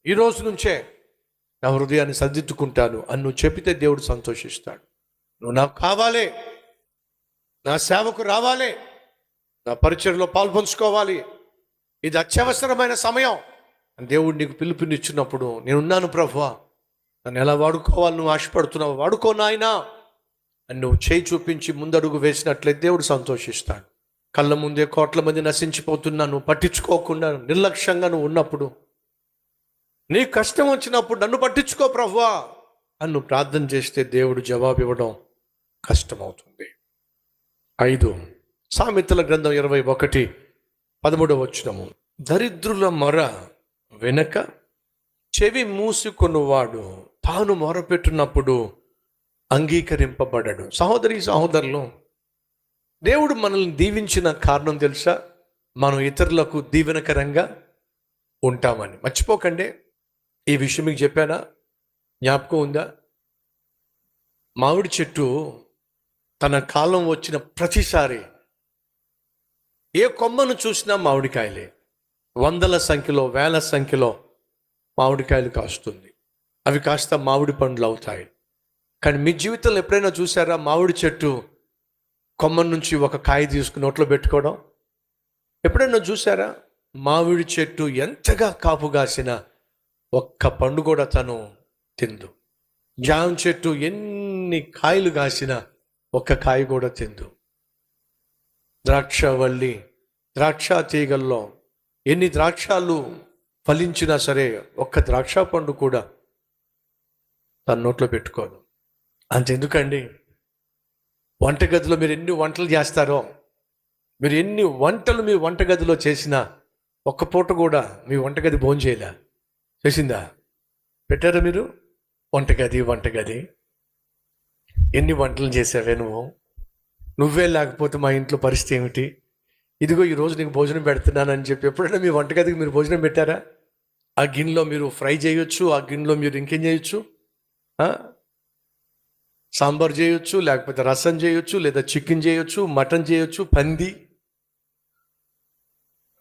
ఈ రోజు నుంచే నా హృదయాన్ని సర్దిద్దుకుంటాను అని నువ్వు చెప్పితే దేవుడు సంతోషిస్తాడు. నువ్వు నాకు కావాలి, నా సేవకు రావాలి, నా పరిచర్లో పాల్పంచుకోవాలి, ఇది అత్యవసరమైన సమయం అని దేవుడు నీకు పిలుపునిచ్చినప్పుడు, నేనున్నాను ప్రభువా, నన్ను ఎలా వాడుకోవాలి నువ్వు ఆశపడుతున్నావు, వాడుకో నాయనా అని నువ్వు చేయి చూపించి ముందడుగు వేసినట్లయితే దేవుడు సంతోషిస్తాడు. కళ్ళ ముందే కోట్ల మంది నశించిపోతున్నా నువ్వు పట్టించుకోకుండా నిర్లక్ష్యంగా నువ్వు ఉన్నప్పుడు, నీ కష్టం వచ్చినప్పుడు నన్ను పట్టించుకో ప్రభువా అని నువ్వు ప్రార్థన చేస్తే దేవుడు జవాబు ఇవ్వడం కష్టమవుతుంది. 5 సామెతల గ్రంథం 21:13 దరిద్రుల మొర వెనక చెవి మూసుకొనువాడు తాను మొరపెట్టినప్పుడు అంగీకరింపబడడు. సహోదరి సహోదరులు, దేవుడు మనల్ని దీవించిన కారణం తెలుసా? మనం ఇతరులకు దీవెనకరంగా ఉంటామని. మర్చిపోకండి, ఈ విషయం మీకు చెప్పానా? జ్ఞాపకం ఉందా? మామిడి చెట్టు తన కాలం వచ్చిన ప్రతిసారి ఏ కొమ్మను చూసినా మామిడికాయలే, వందల సంఖ్యలో వేల సంఖ్యలో మామిడికాయలు కాస్తుంది. అవి కాస్త మామిడి పండ్లు అవుతాయి. కానీ మీ జీవితంలో ఎప్పుడైనా చూసారా మామిడి చెట్టు కొమ్మ నుంచి ఒక కాయ తీసుకుని నోట్లో పెట్టుకోవడం? ఎప్పుడైనా చూసారా? మామిడి చెట్టు ఎంతగా కాపు కాసిన ఒక్క పండు కూడా తను తిందు. జామ చెట్టు ఎన్ని కాయలు కాసినా ఒక్క కాయ కూడా తిందు. ద్రాక్షవల్లి, ద్రాక్ష తీగల్లో ఎన్ని ద్రాక్షాలు ఫలించినా సరే ఒక్క ద్రాక్ష పండు కూడా తన నోట్లో పెట్టుకోదు. అంతెందుకండి, వంటగదిలో మీరు ఎన్ని వంటలు చేస్తారో, మీరు ఎన్ని వంటలు మీ వంటగదిలో చేసినా ఒక్క పూట కూడా మీ వంటగది భోంచేయలే. చేసిందా? పెట్టారా మీరు? వంటగది ఎన్ని వంటలు చేసావే నువ్వే లేకపోతే మా ఇంట్లో పరిస్థితి ఏమిటి? ఇదిగో ఈరోజు నీకు భోజనం పెడుతున్నానని చెప్పి ఎప్పుడైనా మీ వంటగదికి మీరు భోజనం పెట్టారా? ఆ గిన్నెలో మీరు ఫ్రై చేయొచ్చు, ఆ గిన్నెలో మీరు ఇంకేం చేయొచ్చు, సాంబార్ చేయొచ్చు, లేకపోతే రసం చేయొచ్చు, లేదా చికెన్ చేయొచ్చు, మటన్ చేయొచ్చు, పంది,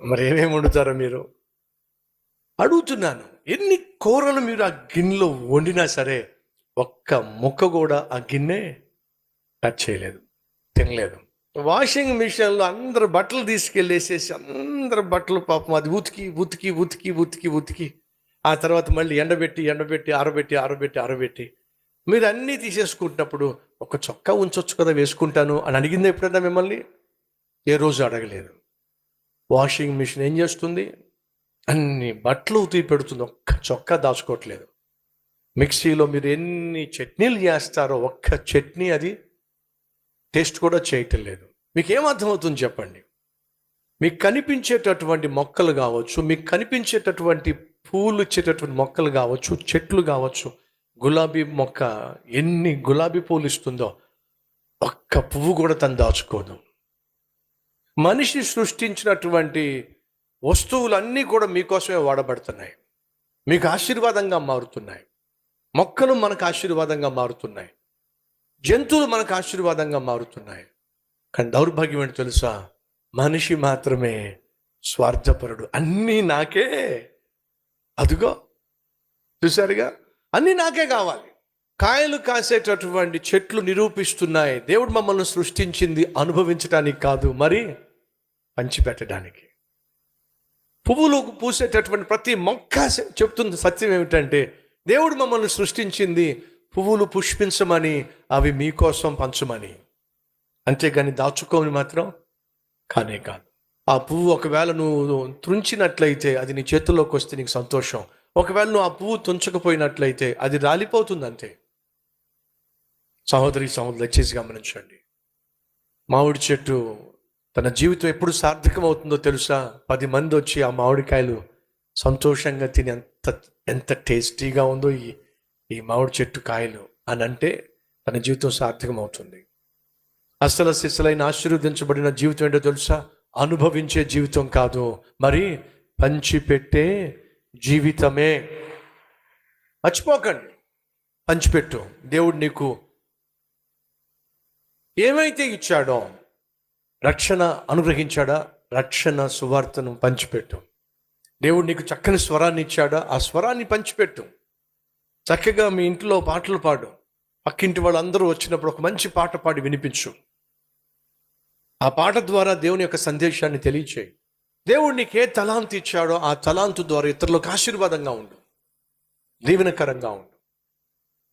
మరి ఏమేమి వండుతారో మీరు? అడుగుతున్నాను. ఎన్ని కూరలు మీరు ఆ గిన్నెలో వండినా సరే ఒక్క ముక్క కూడా ఆ గిన్నె టచ్ చేయలేదు, తినలేదు. వాషింగ్ మిషన్లో అందరు బట్టలు తీసుకెళ్ళేసేసి అందరు బట్టలు పాపం అది ఉతికి ఉతికి ఉతికి ఉతికి ఉతికి ఆ తర్వాత మళ్ళీ ఎండబెట్టి ఆరబెట్టి మీరు అన్నీ తీసేసుకుంటున్నప్పుడు ఒక చొక్కా ఉంచొచ్చు కదా వేసుకుంటాను అని అడిగింది ఎప్పుడైనా మిమ్మల్ని? ఏ రోజు అడగలేదు. వాషింగ్ మిషన్ ఏం చేస్తుంది? అన్ని బట్టలు ఉతికి పెడుతుంది, ఒక్క చొక్కా దాచుకోవట్లేదు. మిక్సీలో మీరు ఎన్ని చట్నీలు చేస్తారో ఒక్క చట్నీ అది టేస్ట్ కూడా చేయటం లేదు. మీకు ఏమర్థమవుతుంది చెప్పండి? మీకు కనిపించేటటువంటి మొక్కలు కావచ్చు, మీకు కనిపించేటటువంటి పూలు ఇచ్చేటటువంటి మొక్కలు కావచ్చు, చెట్లు కావచ్చు, గులాబీ మొక్క ఎన్ని గులాబీ పూలు ఇస్తుందో ఒక్క పువ్వు కూడా తను దాచుకోదు. మనిషి సృష్టించినటువంటి వస్తువులన్నీ కూడా మీకోసమే వాడబడుతున్నాయి, మీకు ఆశీర్వాదంగా మారుతున్నాయి. మొక్కలు మనకు ఆశీర్వాదంగా మారుతున్నాయి, జంతువులు మనకు ఆశీర్వాదంగా మారుతున్నాయి. కానీ దౌర్భాగ్యం ఏంటి తెలుసా? మనిషి మాత్రమే స్వార్థపరుడు. అన్నీ నాకే, అదిగో చూసారుగా, అన్నీ నాకే కావాలి. కాయలు కాసేటటువంటి చెట్లు నిరూపిస్తున్నాయి దేవుడు మమ్మల్ని సృష్టించింది అనుభవించడానికి కాదు, మరి పంచిపెట్టడానికి. పువ్వులు పూసేటటువంటి ప్రతి మొక్క చెప్తుంది సత్యం ఏమిటంటే దేవుడు మమ్మల్ని సృష్టించింది పువ్వులు పుష్పించమని, అవి మీకోసం పంచమని. అంతేగాని దాచుకోని మాత్రం కానే కాదు. ఆ పువ్వు ఒకవేళ నువ్వు తుంచినట్లయితే అది నీ చేతుల్లోకి వస్తే నీకు సంతోషం. ఒకవేళ నువ్వు ఆ పువ్వు తుంచకపోయినట్లయితే అది రాలిపోతుంది అంతే. సహోదరి సహోదరులు దయచేసి గమనించండి. మామిడి చెట్టు తన జీవితం ఎప్పుడు సార్థకం అవుతుందో తెలుసా? 10 మంది వచ్చి ఆ మామిడికాయలు సంతోషంగా తిని ఎంత టేస్టీగా ఉందో ఈ మామిడి చెట్టు కాయలు అని అంటే తన జీవితం సార్థకం అవుతుంది. అసలు సిసలైన ఆశీర్వదించబడిన జీవితం ఏంటో తెలుసా? అనుభవించే జీవితం కాదు, మరి పంచిపెట్టే జీవితమే. మర్చిపోకండి, పంచిపెట్టు. దేవుడు నీకు ఏమైతే ఇచ్చాడో, రక్షణ అనుగ్రహించాడా, రక్షణ సువార్తను పంచిపెట్టు. దేవుడు నీకు చక్కని స్వరాన్ని ఇచ్చాడా, ఆ స్వరాన్ని పంచిపెట్టు. చక్కగా మీ ఇంట్లో పాటలు పాడు. పక్కింటి వాళ్ళందరూ వచ్చినప్పుడు ఒక మంచి పాట పాడి వినిపించు. ఆ పాట ద్వారా దేవుని యొక్క సందేశాన్ని తెలియచేయి. దేవుడు నీకు ఏ తలాంతు ఇచ్చాడో ఆ తలాంతు ద్వారా ఇతరులకు ఆశీర్వాదంగా ఉండు, దీవెనకరంగా ఉండు.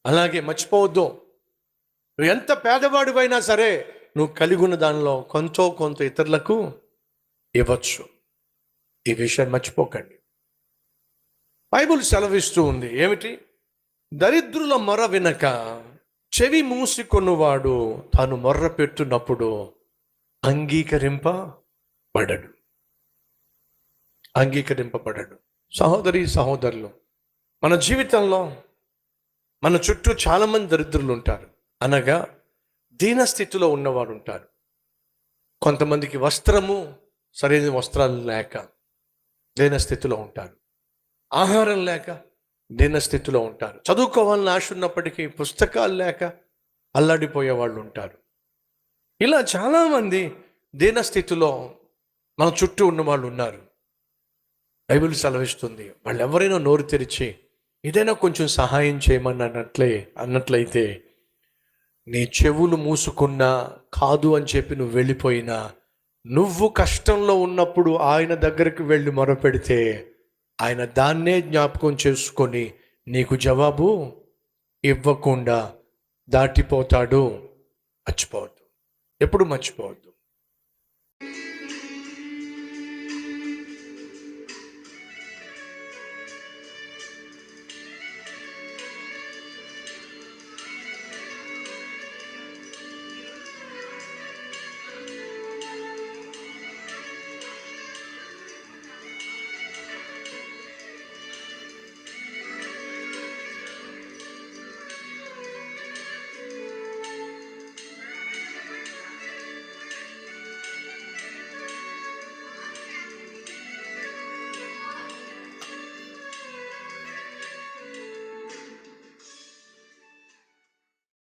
అలాగే మర్చిపోవద్దు, నువ్వు ఎంత పేదవాడివైనా సరే నువ్వు కలిగి ఉన్న దానిలో కొంత ఇతరులకు ఇవ్వచ్చు. ఈ విషయాన్ని మర్చిపోకండి. బైబిల్ సెలవిస్తూ ఉంది ఏమిటి? దరిద్రుల మొర వినక చెవి మూసికొనువాడు తాను మొర్ర పెట్టునప్పుడు అంగీకరింపబడడు. సహోదరి సహోదరులు, మన జీవితంలో మన చుట్టూ చాలామంది దరిద్రులు ఉంటారు, అనగా దీనస్థితిలో ఉన్నవారు ఉంటారు. కొంతమందికి సరైన వస్త్రాలు లేక దీనస్థితిలో ఉంటారు, ఆహారం లేక దీనస్థితిలో ఉంటారు, చదువుకోవాలని ఆశ ఉన్నప్పటికీ పుస్తకాలు లేక అల్లాడిపోయే వాళ్ళు ఉంటారు. ఇలా చాలామంది దీనస్థితిలో మన చుట్టూ ఉన్న వాళ్ళు ఉన్నారు. బైబిల్ సెలవిస్తుంది, వాళ్ళు ఎవరైనా నోరు తెరిచి ఏదైనా కొంచెం సహాయం చేయమని అన్నట్లయితే నీ చెవులు మూసుకున్నా, కాదు అని చెప్పి నువ్వు వెళ్ళిపోయినా, నువ్వు కష్టంలో ఉన్నప్పుడు ఆయన దగ్గరికి వెళ్ళి మొరపెడితే ఆయన దాన్నే జ్ఞాపకం చేసుకొని నీకు జవాబు ఇవ్వకుండా దాటిపోతాడు. మర్చిపోవద్దు, ఎప్పుడు మర్చిపోవద్దు.